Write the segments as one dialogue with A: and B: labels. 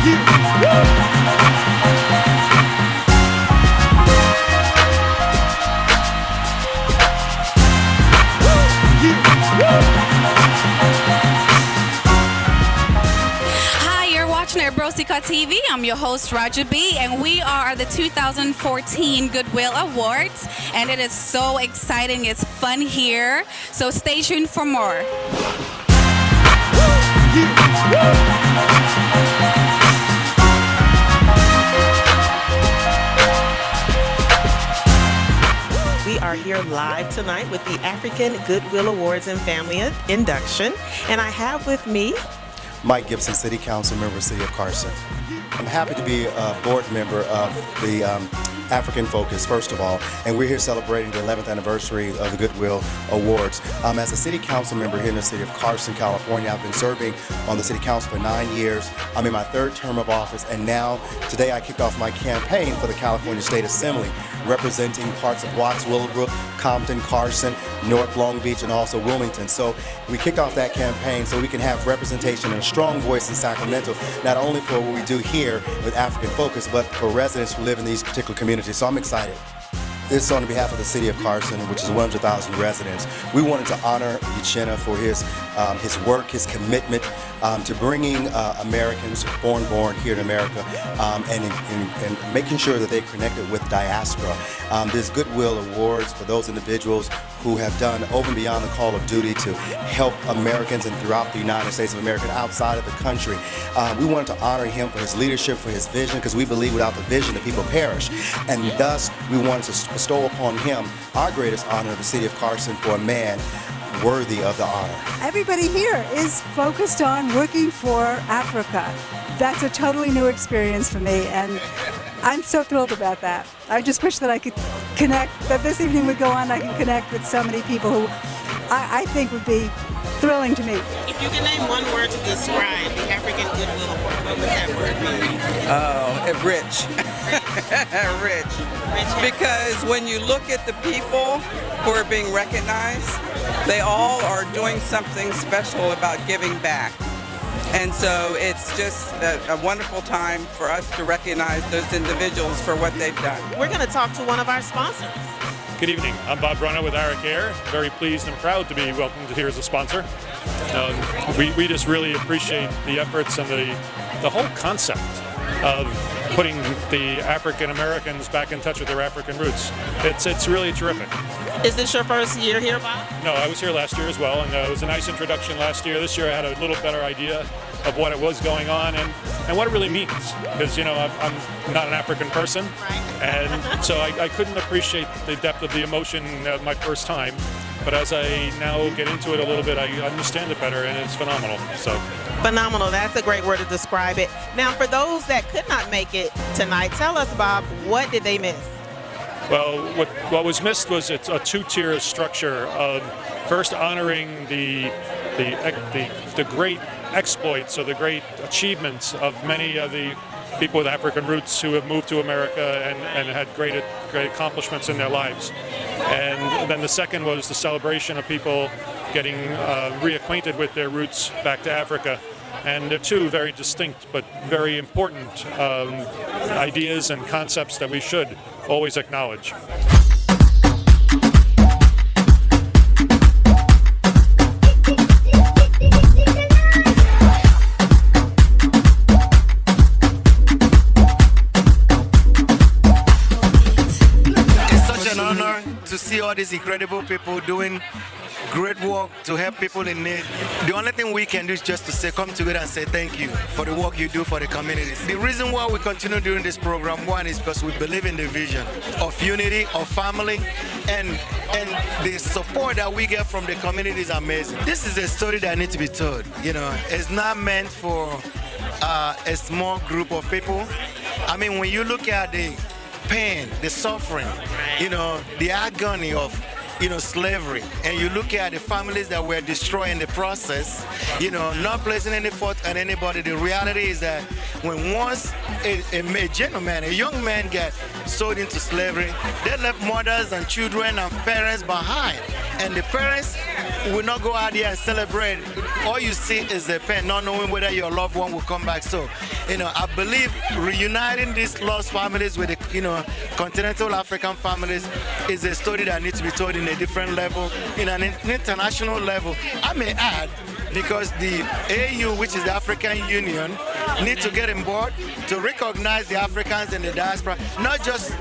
A: Hi, you're watching ABROSIKA TV. I'm your host, Roger B, and we are the 2014 Goodwill Awards, and it is so exciting. It's fun here, so stay tuned for more.
B: We are here live tonight with the African Goodwill Awards and Family Induction, and I have with me
C: Mike Gibson, City Council member, City of Carson. I'm happy to be a board member of the African Focus, first of all, and we're here celebrating the 11th anniversary of the Goodwill Awards. As a City Council member here in the City of Carson, California, I've been serving on the City Council for 9 years. I'm in my third term of office, and now today I kicked off my campaign for the California State Assembly, representing parts of Watts, Willowbrook, Compton, Carson, North Long Beach, and also Wilmington. So we kicked off that campaign so we can have representation and a strong voice in Sacramento, not only for what we do here with African Focus, but for residents who live in these particular communities. So I'm excited. This is on behalf of the City of Carson, which is 100,000 residents. We wanted to honor Uchenna for his work, his commitment to bringing Americans born here in America and making sure that they're connected with diaspora. There's Goodwill Awards for those individuals who have done over and beyond the call of duty to help Americans and throughout the United States of America and outside of the country. We wanted to honor him for his leadership, for his vision, because we believe without the vision the people perish. And thus we wanted to bestow upon him our greatest honor, the City of Carson, for a man worthy of the honor.
D: Everybody here is focused on working for Africa. That's a totally new experience for me, and I'm so thrilled about that. I just wish that I could connect, that this evening would go on, I can connect with so many people who I think would be thrilling to meet.
B: if you can name one word to describe the African Goodwill Award, what would that word be?
E: Oh, rich. Rich. Because when you look at the people who are being recognized, they all are doing something special about giving back. And so it's just a wonderful time for us to recognize those individuals for what they've done.
B: We're going to talk to one of our sponsors.
F: Good evening. I'm Bob Brunner with Arik Air. Very pleased and proud to be welcomed here as a sponsor. We just really appreciate the efforts and the whole concept of putting the African Americans back in touch with their African roots. It's really terrific.
B: Is this your first year here, Bob?
F: No, I was here last year as well, and it was a nice introduction last year. This year I had a little better idea of what it was going on and what it really means, because I'm not an African person, and so I couldn't appreciate the depth of the emotion my first time, but as I now get into it a little bit, I understand it better, and it's phenomenal. So
B: phenomenal, that's a great word to describe it. Now, for those that could not make it tonight, tell us, Bob, what did they miss?
F: Well, what was missed was it's a two-tier structure of first honoring the great exploits or the great achievements of many of the people with African roots who have moved to America and had great accomplishments in their lives. And then the second was the celebration of people getting reacquainted with their roots back to Africa. And they're two very distinct but very important ideas and concepts that we should always acknowledge.
G: It's such an honor to see all these incredible people doing great work to help people in need. The only thing we can do is just to say, come together and say thank you for the work you do for the communities. The reason why we continue doing this program, one, is because we believe in the vision of unity, of family, and the support that we get from the community is amazing. This is a story that needs to be told. You know, it's not meant for a small group of people. I mean, when you look at the pain, the suffering, you know, the agony of slavery, and you look at the families that were destroyed in the process, not placing any fault on anybody. The reality is that when once a gentleman, a young man get sold into slavery, they left mothers and children and parents behind. And the parents will not go out there and celebrate. All you see is the pain, not knowing whether your loved one will come back. So, I believe reuniting these lost families with the, continental African families is a story that needs to be told in a different level, in an international level. I may add, because the AU, which is the African Union, need to get on board to recognize the Africans in the diaspora, not just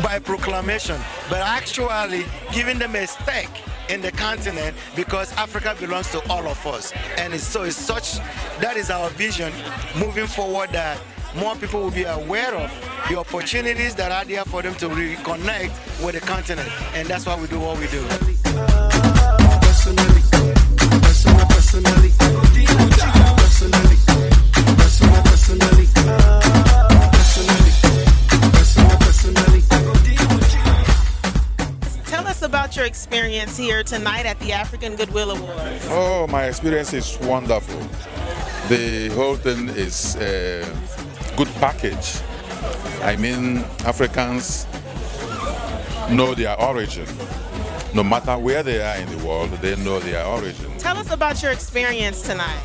G: by proclamation, but actually giving them a stake in the continent, because Africa belongs to all of us. And that is our vision moving forward, that more people will be aware of the opportunities that are there for them to reconnect with the continent. And that's why we do what we do.
B: Tell us about your experience here tonight at the African Goodwill Awards.
H: Oh, my experience is wonderful. The whole thing is a good package. I mean, Africans know their origin. No matter where they are in the world, they know their origin.
B: Tell us about your experience tonight.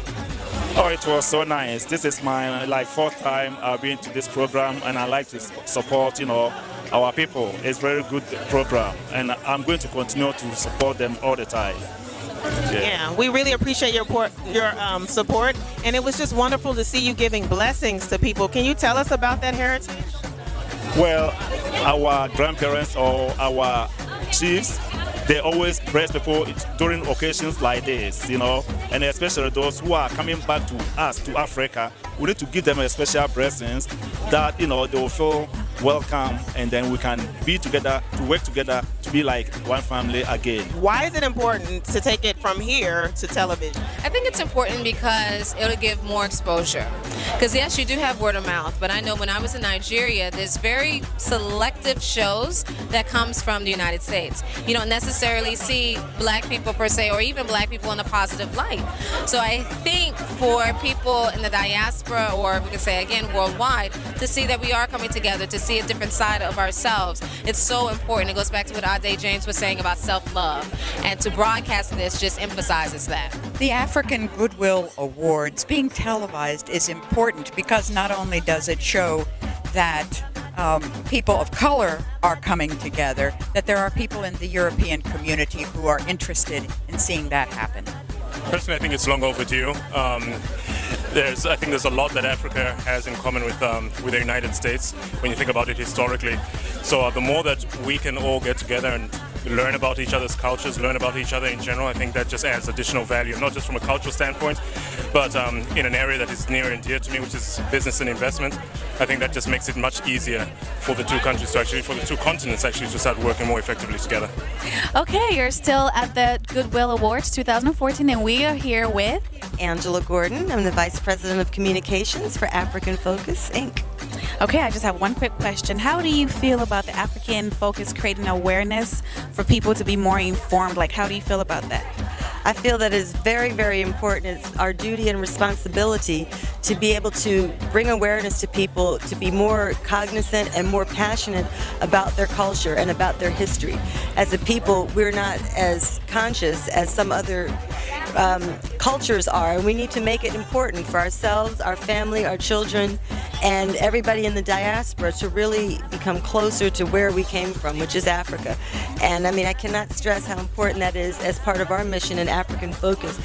I: Oh, it was so nice. This is my fourth time being to this program, and I like to support, our people. It's a very good program, and I'm going to continue to support them all the time.
B: Yeah, we really appreciate your support, and it was just wonderful to see you giving blessings to people. Can you tell us about that heritage?
I: Well, our grandparents or our chiefs, they always bless people during occasions like this, and especially those who are coming back to us, to Africa. We need to give them a special blessings that, they will feel welcome, and then we can be together, to work together, to be like one family again.
B: Why is it important to take it from here to television?
J: I think it's important because it'll give more exposure. Because yes, you do have word of mouth, but I know when I was in Nigeria, there's very selective shows that comes from the United States. You don't necessarily see black people per se, or even black people in a positive light. So I think for people in the diaspora, or we could say again worldwide, to see that we are coming together, to see a different side of ourselves, it's so important. It goes back to what Ade James was saying about self-love, and to broadcast this just emphasizes that.
K: The African Goodwill Awards being televised is important because not only does it show that people of color are coming together, that there are people in the European community who are interested in seeing that happen.
L: Personally, I think it's long overdue. I think there's a lot that Africa has in common with the United States when you think about it historically. So the more that we can all get together and learn about each other's cultures, learn about each other in general, I think that just adds additional value, not just from a cultural standpoint, but in an area that is near and dear to me, which is business and investment. I think that just makes it much easier for the two countries for the two continents to start working more effectively together.
A: Okay, you're still at the Goodwill Awards 2014, and we are here with
M: Angela Gordon. I'm the Vice President of Communications for African Focus, Inc.
A: Okay, I just have one quick question. How do you feel about the African Focus creating awareness for people to be more informed? How do you feel about that?
M: I feel that it's very, very important. It's our duty and responsibility to be able to bring awareness to people, to be more cognizant and more passionate about their culture and about their history. As a people, we're not as conscious as some other cultures are, and we need to make it important for ourselves, our family, our children, and everybody in the diaspora to really become closer to where we came from, which is Africa. And I cannot stress how important that is as part of our mission in African Focus,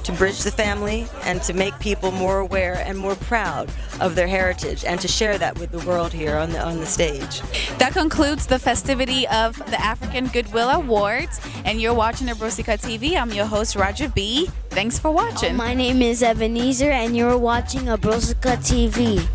M: to bridge the family and to make people more aware and more proud of their heritage, and to share that with the world here on the stage.
A: That concludes the festivity of the African Goodwill Awards, and you're watching ABROSIKA TV. I'm your host, Roger B. Thanks for watching.
N: My name is Ebenezer, and you're watching ABROSIKA TV.